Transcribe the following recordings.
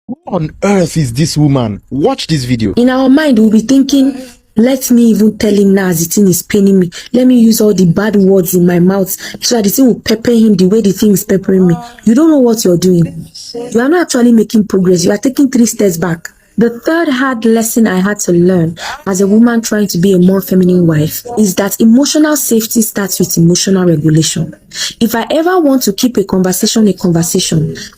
Who on earth is this woman? Watch this video. In our mind, we'll be thinking, let me even tell him now as the thing is paining me. Let me use all the bad words in my mouth so that the thing will pepper him the way the thing is peppering me. You don't know what you're doing. You are not actually making progress. You are taking 3 steps back. The third hard lesson I had to learn as a woman trying to be a more feminine wife is that emotional safety starts with emotional regulation. If I ever want to keep a conversation,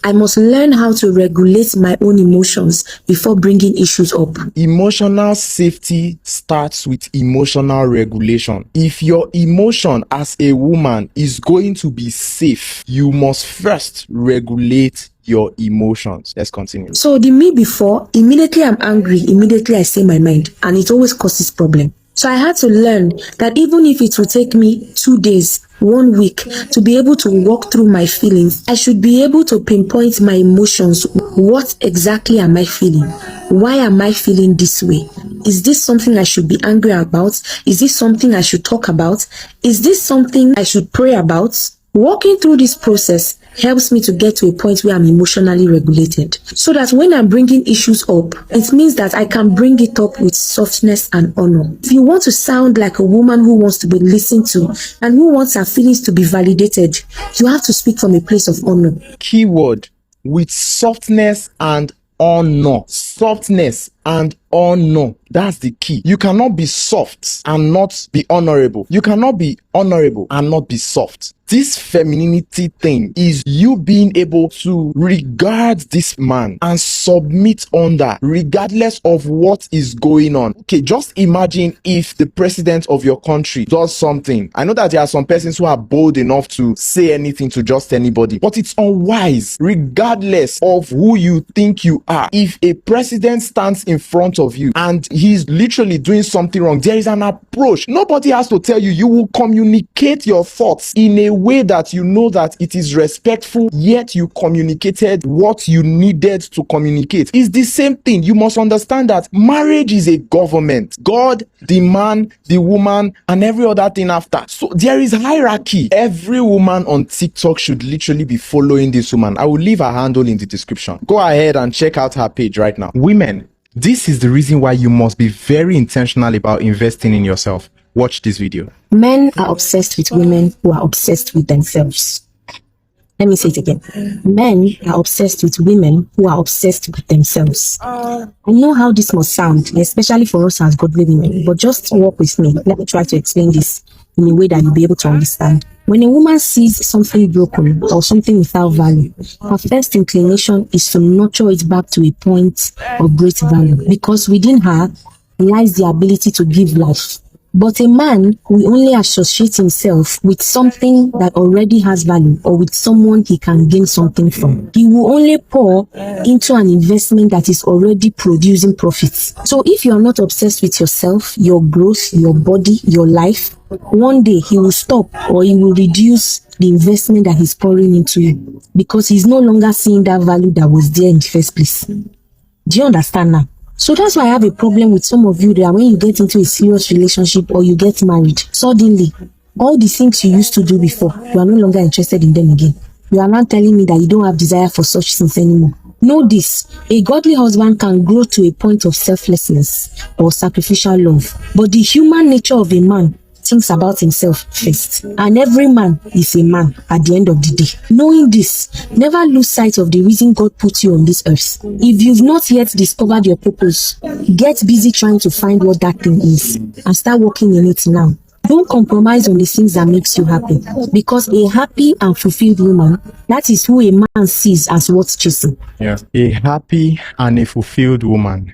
I must learn how to regulate my own emotions before bringing issues up. Emotional safety starts with emotional regulation. If your emotion as a woman is going to be safe, you must first regulate your emotions. Let's continue. So the me before, immediately I'm angry, immediately I say my mind, and it always causes problem. So I had to learn that even if it will take me 2 days, 1 week to be able to walk through my feelings, I should be able to pinpoint my emotions. What exactly am I feeling? Why am I feeling this way? Is this something I should be angry about? Is this something I should talk about? Is this something I should pray about? Walking through this process helps me to get to a point where I'm emotionally regulated, so that when I'm bringing issues up, it means that I can bring it up with softness and honor. If you want to sound like a woman who wants to be listened to and who wants her feelings to be validated, you have to speak from a place of honor. Keyword: with softness and honor. Softness and honor. That's the key. You cannot be soft and not be honorable. You cannot be honorable and not be soft. This femininity thing is you being able to regard this man and submit under regardless of what is going on. Okay, just imagine if the president of your country does something. I know that there are some persons who are bold enough to say anything to just anybody, but it's unwise regardless of who you think you are. If a president stands in front of you and he's literally doing something wrong, there is an approach. Nobody has to tell you. You will communicate your thoughts in a way that you know that it is respectful, yet you communicated what you needed to communicate. It's the same thing. You must understand that marriage is a government. God, the man, the woman, and every other thing after. So there is hierarchy. Every woman on TikTok should literally be following this woman. I will leave her handle in the description. Go ahead and check out her page right now. Women, this is the reason why you must be very intentional about investing in yourself. Watch this video. Men are obsessed with women who are obsessed with themselves. Let me say it again. Men are obsessed with women who are obsessed with themselves. I know how this must sound, especially for us as godly women, but just walk with me. Let me try to explain this in a way that you'll be able to understand. When a woman sees something broken or something without value, her first inclination is to nurture it back to a point of great value, because within her lies the ability to give life. But a man will only associate himself with something that already has value or with someone he can gain something from. He will only pour into an investment that is already producing profits. So if you are not obsessed with yourself, your growth, your body, your life, one day he will stop or he will reduce the investment that he's pouring into you, because he's no longer seeing that value that was there in the first place. Do you understand now? So that's why I have a problem with some of you that when you get into a serious relationship or you get married, suddenly, all the things you used to do before, you are no longer interested in them again. You are not telling me that you don't have desire for such things anymore. Know this, a godly husband can grow to a point of selflessness or sacrificial love, but the human nature of a man thinks about himself first, and every man is a man at the end of the day. Knowing this, never lose sight of the reason God put you on this earth. If you've not yet discovered your purpose, get busy trying to find what that thing is and start working in it now. Don't compromise on the things that makes you happy, because a happy and fulfilled woman, that is who a man sees as worth chasing. Yeah. A happy and a fulfilled woman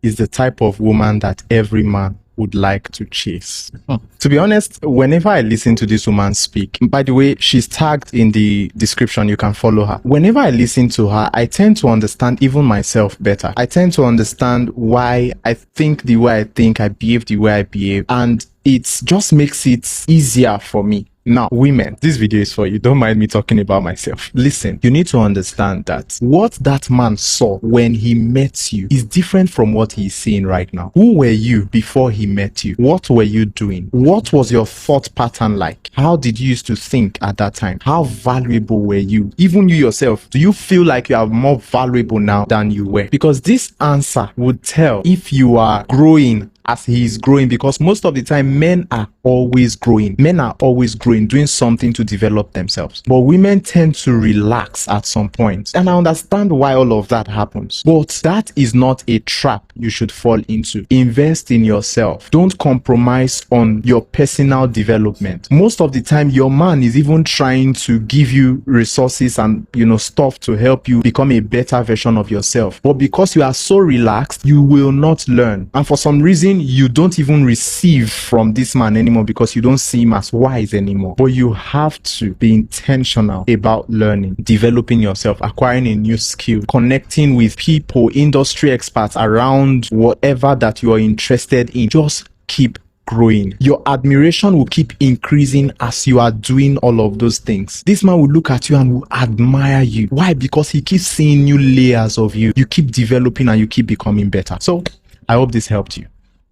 is the type of woman that every man would like to chase. To be honest, whenever I listen to this woman speak, by the way, she's tagged in the description, you can follow her. Whenever I listen to her, I tend to understand even myself better. I tend to understand why I think the way I think, I behave the way I behave, and it just makes it easier for me. Now, women, this video is for you. Don't mind me talking about myself. Listen, you need to understand that what that man saw when he met you is different from what he's seeing right now. Who were you before he met you? What were you doing? What was your thought pattern like? How did you used to think at that time? How valuable were you? Even you yourself, do you feel like you are more valuable now than you were? Because this answer would tell if you are growing as he is growing, because most of the time men are always growing. Men are always growing, doing something to develop themselves. But women tend to relax at some point. And I understand why all of that happens. But that is not a trap you should fall into. Invest in yourself. Don't compromise on your personal development. Most of the time, your man is even trying to give you resources and, stuff to help you become a better version of yourself. But because you are so relaxed, you will not learn. And for some reason, you don't even receive from this man anymore because you don't see him as wise anymore. But you have to be intentional about learning, developing yourself, acquiring a new skill, connecting with people, industry experts around whatever that you are interested in. Just keep growing. Your admiration will keep increasing as you are doing all of those things. This man will look at you and will admire you. Why? Because he keeps seeing new layers of you. You keep developing and you keep becoming better. So I hope this helped you.